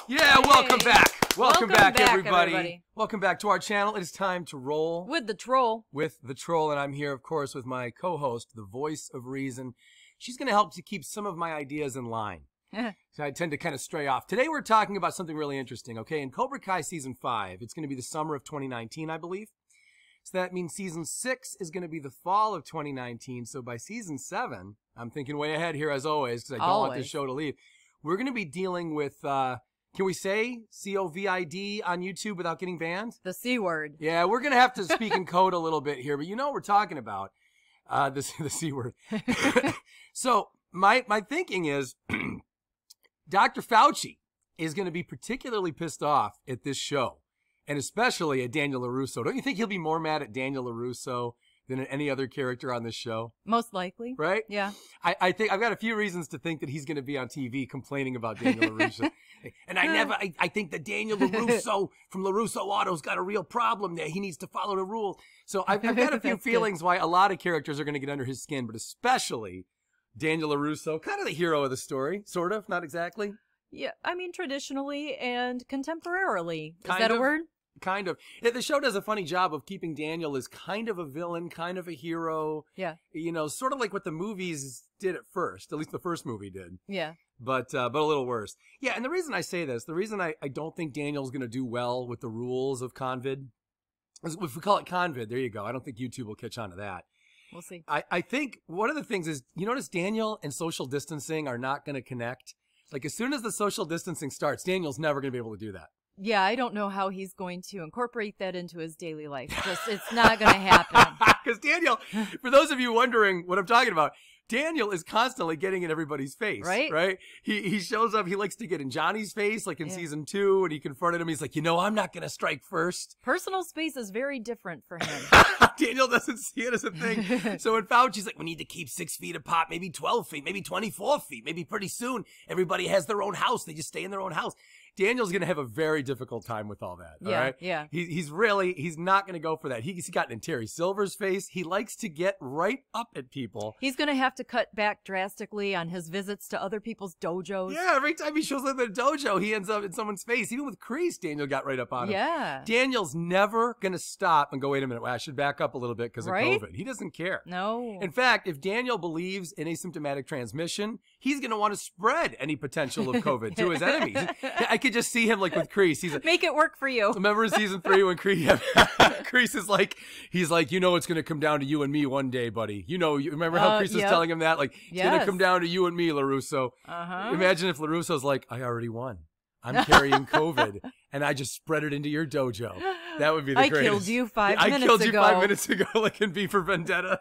Yeah, welcome back. Welcome back, everybody. everybody. Welcome back to our channel. It is time to roll With the troll. with the troll, and I'm here, of course, with my co-host, the voice of reason. She's going to help to keep some of my ideas in line. So I tend to kind of stray off. Today we're talking about something really interesting, okay? In Cobra Kai Season 5, it's going to be the summer of 2019, I believe. So that means Season 6 is going to be the fall of 2019. So by Season 7, I'm thinking way ahead here as always, because I don't want this show to leave. We're going to be dealing with, can we say COVID on YouTube without getting banned? The C word. Yeah, we're going to have to speak in code a little bit here, but you know what we're talking about, the C word. So my thinking is Dr. Fauci is going to be particularly pissed off at this show, and especially at Daniel LaRusso. Don't you think he'll be more mad at Daniel LaRusso than at any other character on this show? Most likely. Right? Yeah. I think I've got a few reasons to think that he's going to be on TV complaining about Daniel LaRusso. And I think that Daniel LaRusso from LaRusso Auto's got a real problem there. He needs to follow the rules. So I've got a few feelings why a lot of characters are going to get under his skin, but especially Daniel LaRusso, kind of the hero of the story, sort of, not exactly. Yeah, I mean traditionally and contemporarily. Is Kind that of. a word? Kind of. The show does a funny job of keeping Daniel as kind of a villain, kind of a hero. Yeah. You know, sort of like what the movies did at first. At least the first movie did. Yeah. But a little worse. Yeah, and the reason I say this, the reason I don't think Daniel's going to do well with the rules of Convid, is if we call it Convid, there you go. I don't think YouTube will catch on to that. We'll see. I think one of the things is, you notice Daniel and social distancing are not going to connect. Like, as soon as the social distancing starts, Daniel's never going to be able to do that. Yeah, I don't know how he's going to incorporate that into his daily life. It's not going to happen. Because Daniel, for those of you wondering what I'm talking about, Daniel is constantly getting in everybody's face. Right? Right? He shows up. He likes to get in Johnny's face, like in season 2, and he confronted him. He's like, I'm not going to strike first. Personal space is very different for him. Daniel doesn't see it as a thing. So when Fauci's like, we need to keep 6 feet apart, maybe 12 feet, maybe 24 feet, maybe pretty soon everybody has their own house. They just stay in their own house. Daniel's going to have a very difficult time with all that. Yeah, all right? yeah. He's not going to go for that. He's gotten in Terry Silver's face. He likes to get right up at people. He's going to have to cut back drastically on his visits to other people's dojos. Yeah, every time he shows up at a dojo, he ends up in someone's face. Even with Kreese, Daniel got right up on him. Yeah. Daniel's never going to stop and go, wait a minute, I should back up a little bit because of Right? COVID. He doesn't care. No. In fact, if Daniel believes in asymptomatic transmission, he's going to want to spread any potential of COVID to his enemies. I could just see him like with Kreese. He's like, make it work for you. remember in season 3 when Kreese is like, he's like, it's going to come down to you and me one day, buddy. Remember how Kreese was telling him that? Like, it's going to come down to you and me, LaRusso. Imagine if LaRusso's like, I already won. I'm carrying COVID, and I just spread it into your dojo. That would be the greatest. I killed you 5 minutes ago. I killed you 5 minutes ago, like in V for Vendetta.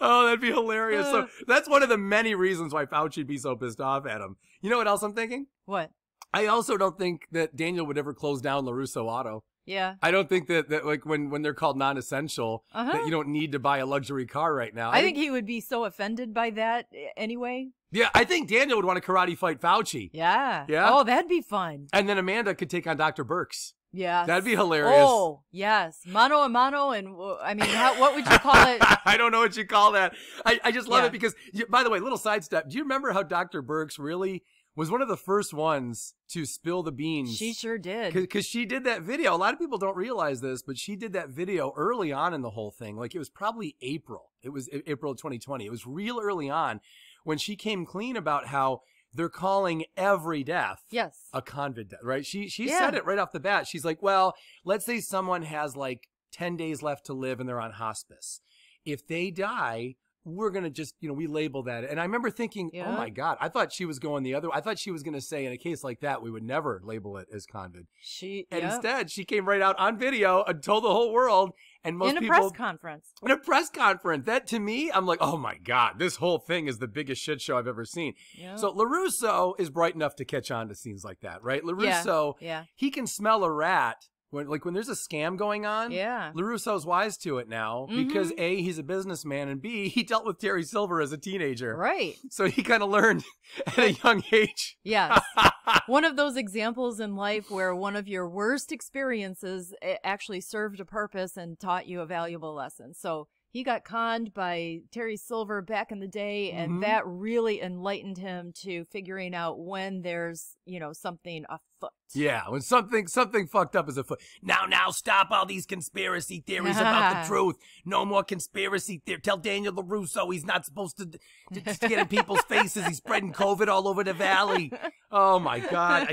Oh, that'd be hilarious. So that's one of the many reasons why Fauci'd be so pissed off at him. You know what else I'm thinking? What? I also don't think that Daniel would ever close down LaRusso Auto. Yeah. I don't think that like when they're called non-essential, that you don't need to buy a luxury car right now. I think he would be so offended by that anyway. Yeah, I think Daniel would want to karate fight Fauci. Yeah. Yeah? Oh, that'd be fun. And then Amanda could take on Dr. Burks. Yeah. That'd be hilarious. Oh, yes. Mano a mano, and I mean, what would you call it? I don't know what you call that. I just love it because, by the way, little sidestep. Do you remember how Dr. Burks really was one of the first ones to spill the beans? She sure did. Because she did that video. A lot of people don't realize this, but she did that video early on in the whole thing. Like, it was probably April. It was April of 2020. It was real early on when she came clean about how they're calling every death a COVID death, right? She said it right off the bat. She's like, well, let's say someone has like 10 days left to live and they're on hospice. If they die, we're going to just, we label that. And I remember thinking, oh my God, I thought she was going the other way. I thought she was going to say in a case like that, we would never label it as COVID. And instead, she came right out on video and told the whole world. And most people, in a press conference. In a press conference. That, to me, I'm like, oh my God, this whole thing is the biggest shit show I've ever seen. Yeah. So LaRusso is bright enough to catch on to scenes like that, right? LaRusso, he can smell a rat. When there's a scam going on, LaRusso's wise to it now because A, he's a businessman, and B, he dealt with Terry Silver as a teenager. Right. So he kind of learned at a young age. Yes. One of those examples in life where one of your worst experiences actually served a purpose and taught you a valuable lesson. So He got conned by Terry Silver back in the day, and that really enlightened him to figuring out when there's, something afoot. Yeah, when something fucked up is afoot. Now, stop all these conspiracy theories about the truth. No more conspiracy theory. Tell Daniel LaRusso he's not supposed to get in people's faces. He's spreading COVID all over the valley. Oh, my God.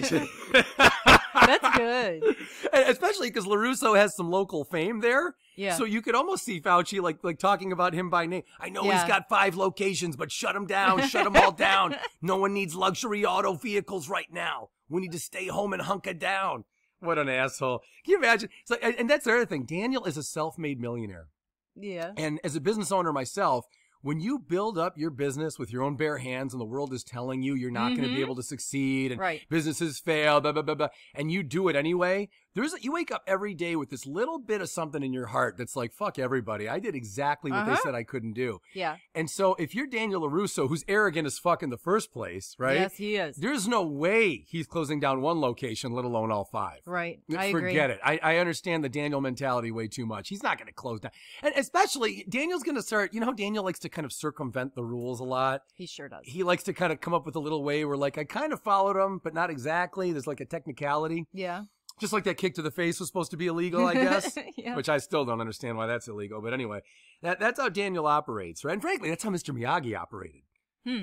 That's good. Especially because LaRusso has some local fame there. Yeah. So you could almost see Fauci like talking about him by name. I know he's got 5 locations, but shut them down. Shut them all down. No one needs luxury auto vehicles right now. We need to stay home and hunker down. What an asshole. Can you imagine? It's like, and that's the other thing. Daniel is a self-made millionaire. Yeah. And as a business owner myself, when you build up your business with your own bare hands and the world is telling you you're not going to be able to succeed and businesses fail, blah, blah, blah, blah, and you do it anyway, you wake up every day with this little bit of something in your heart that's like, fuck everybody. I did exactly what they said I couldn't do. Yeah. And so if you're Daniel LaRusso, who's arrogant as fuck in the first place, right? Yes, he is. There's no way he's closing down one location, let alone all 5. Right. I agree. Forget it. I understand the Daniel mentality way too much. He's not going to close down. And especially, Daniel's going to start, how Daniel likes to kind of circumvent the rules a lot. He sure does. He likes to kind of come up with a little way where, like, I kind of followed him, but not exactly. There's like a technicality. Yeah. Just like that kick to the face was supposed to be illegal, I guess. Yeah. Which I still don't understand why that's illegal. But anyway, that's how Daniel operates, right? And frankly, that's how Mr. Miyagi operated.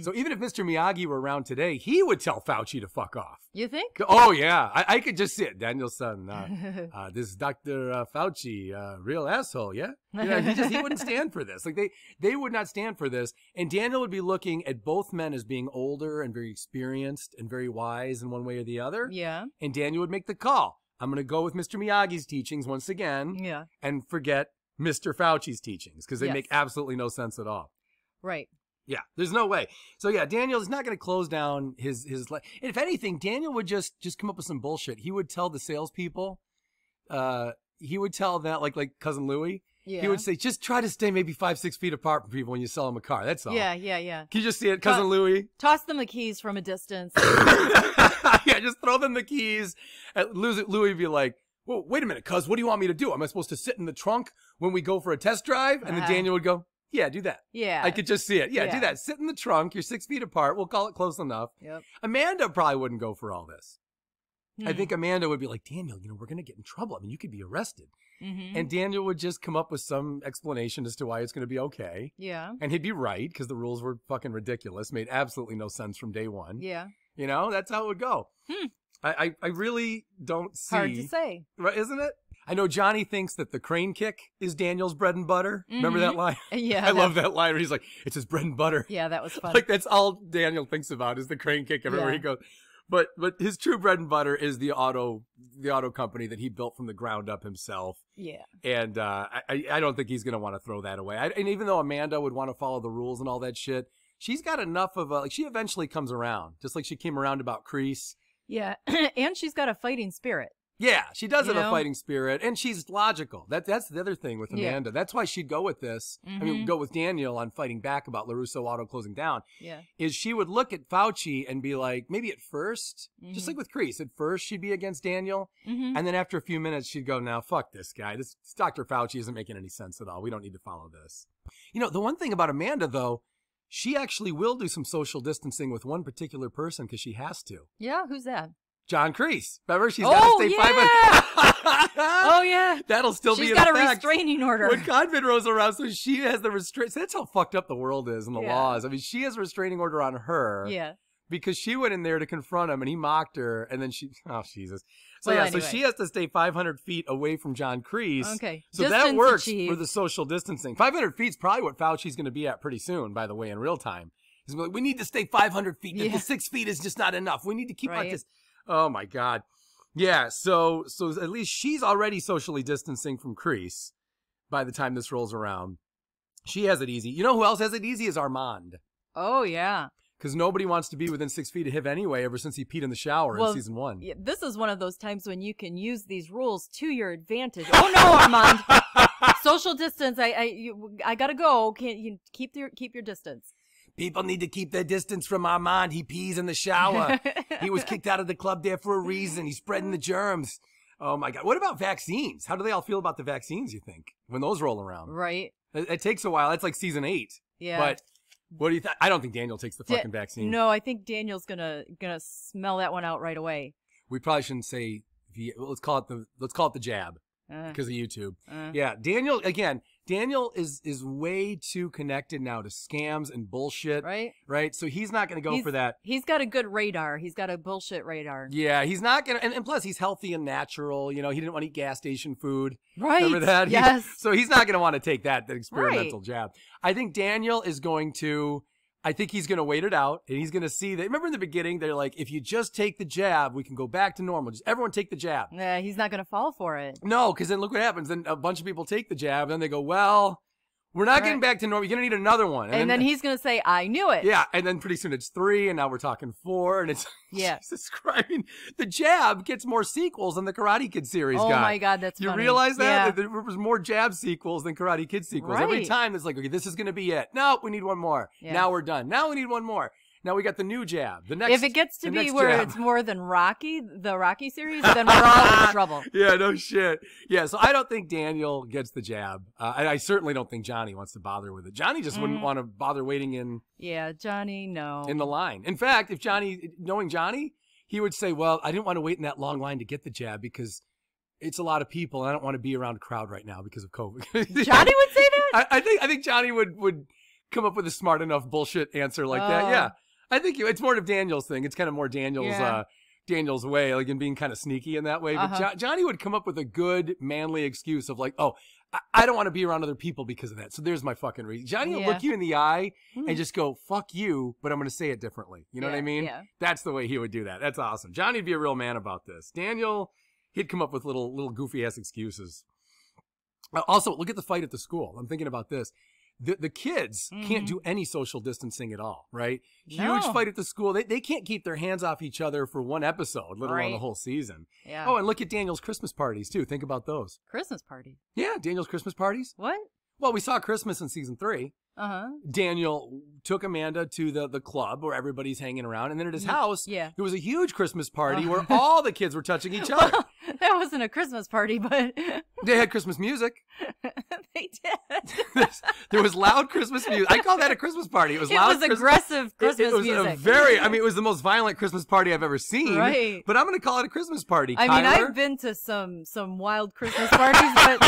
So even if Mr. Miyagi were around today, he would tell Fauci to fuck off. You think? Oh, yeah. I could just see it. Daniel's son, this Dr. Fauci, real asshole, yeah? He wouldn't stand for this. Like, they would not stand for this. And Daniel would be looking at both men as being older and very experienced and very wise in one way or the other. Yeah. And Daniel would make the call. I'm going to go with Mr. Miyagi's teachings once again. Yeah. And forget Mr. Fauci's teachings because they make absolutely no sense at all. Right. Yeah, there's no way. So yeah, Daniel is not going to close down his. If anything, Daniel would just come up with some bullshit. He would tell the salespeople, he would tell that like Cousin Louie. Yeah. He would say, just try to stay maybe 5-6 feet apart from people when you sell them a car. That's all. Yeah. Can you just see it, Cousin Louie? Toss them the keys from a distance. Yeah, just throw them the keys. Louie would be like, well, wait a minute, cuz, what do you want me to do? Am I supposed to sit in the trunk when we go for a test drive? And then Daniel would go, yeah, do that. Yeah. I could just see it. Yeah, do that. Sit in the trunk. You're 6 feet apart. We'll call it close enough. Yep. Amanda probably wouldn't go for all this. I think Amanda would be like, Daniel, we're going to get in trouble. I mean, you could be arrested. And Daniel would just come up with some explanation as to why it's going to be okay. Yeah. And he'd be right because the rules were fucking ridiculous. Made absolutely no sense from day one. Yeah. That's how it would go. I really don't see. Hard to say. Right, isn't it? I know Johnny thinks that the crane kick is Daniel's bread and butter. Remember that line? Yeah. I love that line where he's like, it's his bread and butter. Yeah, that was fun. Like, that's all Daniel thinks about is the crane kick everywhere he goes. But his true bread and butter is the auto company that he built from the ground up himself. Yeah. And I don't think he's going to want to throw that away. And even though Amanda would want to follow the rules and all that shit, she's got enough of a, she eventually comes around, just like she came around about Crease. Yeah. And she's got a fighting spirit. Yeah, she does have a fighting spirit, and she's logical. That's the other thing with Amanda. Yeah. I That's why she'd go with this. I mean, go with Daniel on fighting back about LaRusso auto closing down. Yeah. Is she would look at Fauci and be like, maybe at first, just like with Crease, at first she'd be against Daniel, and then after a few minutes she'd go, now fuck this guy. This Dr. Fauci isn't making any sense at all. We don't need to follow this. The one thing about Amanda, though, she actually will do some social distancing with one particular person because she has to. Yeah, who's that? John Kreese. Remember, she's got to stay 500. Oh, yeah. That'll still be in effect. She's got a effect. restraining order. When COVID rolls around, so she has the restraint. That's how fucked up the world is and the laws. I mean, she has a restraining order on her. Yeah. Because she went in there to confront him, and he mocked her, and then she, oh, Jesus. So, anyway. So she has to stay 500 feet away from John Kreese. Okay. So Distance that works achieved. for the social distancing. 500 feet is probably what Fauci's going to be at pretty soon, by the way, in real time. He's like, we need to stay 500 feet. The 6 feet is just not enough. We need to keep our distance. Oh, my God. Yeah, so at least she's already socially distancing from Kreese by the time this rolls around. She has it easy. You know who else has it easy is Armand. Oh, yeah. Because nobody wants to be within 6 feet of him anyway, ever since he peed in the shower in season 1. Yeah, this is one of those times when you can use these rules to your advantage. Oh, no, Armand. Social distance. I got to go. Can't you keep your distance? People need to keep their distance from Armand. He pees in the shower. He was kicked out of the club there for a reason. He's spreading the germs. Oh, my God. What about vaccines? How do they all feel about the vaccines, you think, when those roll around? Right. It takes a while. That's like season 8. Yeah. But what do you think? I don't think Daniel takes the fucking vaccine. No, I think Daniel's gonna smell that one out right away. We probably shouldn't say. Let's call it the jab because of YouTube. Yeah, Daniel again. Daniel is way too connected now to scams and bullshit. Right. So he's not going to go for that. He's got a good radar. He's got a bullshit radar. Yeah, he's not going to. And plus, he's healthy and natural. You know, he didn't want to eat gas station food. Right. Remember that? Yes. So he's not going to want to take that experimental jab. I think Daniel is going to. I think he's going to wait it out, and he's going to see that. Remember in the beginning, they're like, if you just take the jab, we can go back to normal. Just everyone take the jab. Yeah, he's not going to fall for it. No, because then look what happens. Then a bunch of people take the jab, and then they go, well, we're not getting back to normal. You're going to need another one. And then he's going to say, I knew it. Yeah, and then pretty soon it's 3, and now we're talking 4, and it's Jesus Christ. I mean, the jab gets more sequels than the Karate Kid series got. Oh my God, that's funny. You realize that? Yeah. There was more jab sequels than Karate Kid sequels. Every time it's like, okay, this is going to be it. No, we need one more. Yeah. Now we're done. Now we need one more. Now we got the new jab. The next. If it gets to be where it's more than Rocky, the Rocky series, then we're all in trouble. Yeah, no shit. Yeah, so I don't think Daniel gets the jab. I certainly don't think Johnny wants to bother with it. Johnny just wouldn't want to bother waiting in. Yeah, Johnny, no. In the line. In fact, if knowing Johnny, he would say, well, I didn't want to wait in that long line to get the jab because it's a lot of people and I don't want to be around a crowd right now because of COVID. Johnny would say that? I think Johnny would come up with a smart enough bullshit answer like that. Yeah. I think it's more of Daniel's thing. It's kind of more Daniel's way, like in being kind of sneaky in that way. But Johnny would come up with a good, manly excuse of like, oh, I don't want to be around other people because of that. So there's my fucking reason. Johnny will look you in the eye and just go, fuck you, but I'm going to say it differently. You know what I mean? Yeah. That's the way he would do that. That's awesome. Johnny'd be a real man about this. Daniel, he'd come up with little goofy-ass excuses. Also, look at the fight at the school. I'm thinking about this. The kids can't do any social distancing at all, right? Huge fight at the school. They can't keep their hands off each other for one episode, let alone the whole season. Yeah. Oh, and look at Daniel's Christmas parties, too. Think about those. Christmas party? Yeah, Daniel's Christmas parties. What? Well, we saw Christmas in season 3. Daniel took Amanda to the club where everybody's hanging around. And then at his house, there was a huge Christmas party where all the kids were touching each other. Well, that wasn't a Christmas party, but... They had Christmas music. They did. There was loud Christmas music. I call that a Christmas party. It was loud. It was aggressive Christmas music. It was the most violent Christmas party I've ever seen. Right. But I'm going to call it a Christmas party. I mean, I've been to some wild Christmas parties, but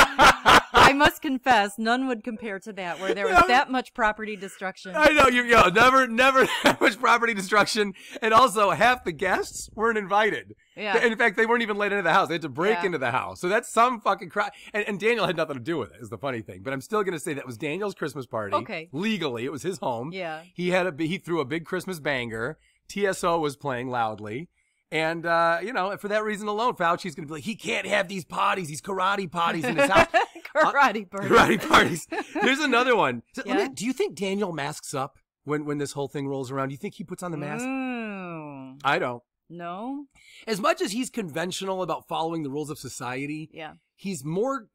I must confess, none would compare to that, where there was that much property destruction. I know, never that much property destruction. And also, half the guests weren't invited. Yeah. In fact, they weren't even let into the house. They had to break into the house. So that's some fucking crap. And Daniel had nothing to do with it, is the funny thing. But I'm still going to say that was Daniel's Christmas party. Okay. Legally, it was his home. Yeah. He threw a big Christmas banger. TSO was playing loudly. And, for that reason alone, Fauci's going to be like, he can't have these karate parties in his house. Karate parties. Karate parties. Here's another one. Do you think Daniel masks up when this whole thing rolls around? Do you think he puts on the mask? I don't. No. As much as he's conventional about following the rules of society, he's more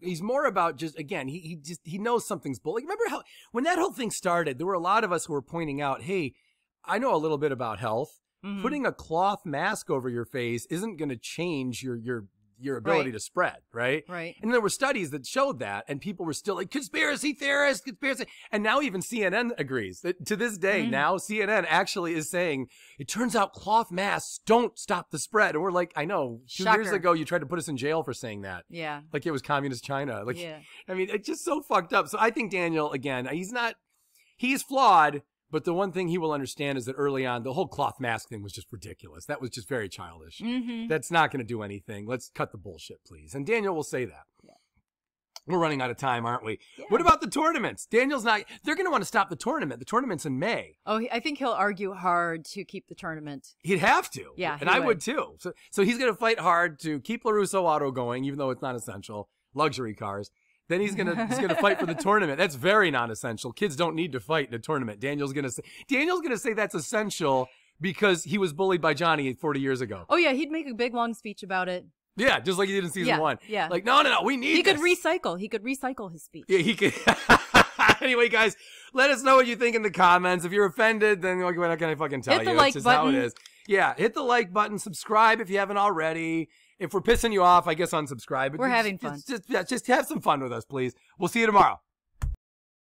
about just, again, he knows something's bull. Like, remember how when that whole thing started, there were a lot of us who were pointing out, hey, I know a little bit about health. Putting a cloth mask over your face isn't going to change your ability to spread, right? Right. And there were studies that showed that, and people were still like, conspiracy theorists, conspiracy. And now even CNN agrees that to this day, now CNN actually is saying, it turns out cloth masks don't stop the spread. And we're like, I know, 2 years ago, you tried to put us in jail for saying that. Yeah. Like it was communist China. Like, I mean, it's just so fucked up. So I think Daniel, again, he's flawed. But the one thing he will understand is that early on, the whole cloth mask thing was just ridiculous. That was just very childish. That's not going to do anything. Let's cut the bullshit, please. And Daniel will say that. Yeah. We're running out of time, aren't we? Yeah. What about the tournaments? They're going to want to stop the tournament. The tournament's in May. Oh, I think he'll argue hard to keep the tournament. He'd have to. Yeah, and I would too. So he's going to fight hard to keep LaRusso Auto going, even though it's not essential. Luxury cars. Then he's gonna fight for the tournament. That's very non-essential. Kids don't need to fight in a tournament. Daniel's gonna say that's essential because he was bullied by Johnny 40 years ago. Oh yeah, he'd make a big long speech about it. Yeah, just like he did in season 1. Yeah. Like no, we need. He could recycle. He could recycle his speech. Yeah, he could. Anyway, guys, let us know what you think in the comments. If you're offended, then what can I fucking tell you? Hit the like just button. How it is. Yeah, hit the like button. Subscribe if you haven't already. If we're pissing you off, I guess unsubscribe. We're having fun. Just have some fun with us, please. We'll see you tomorrow.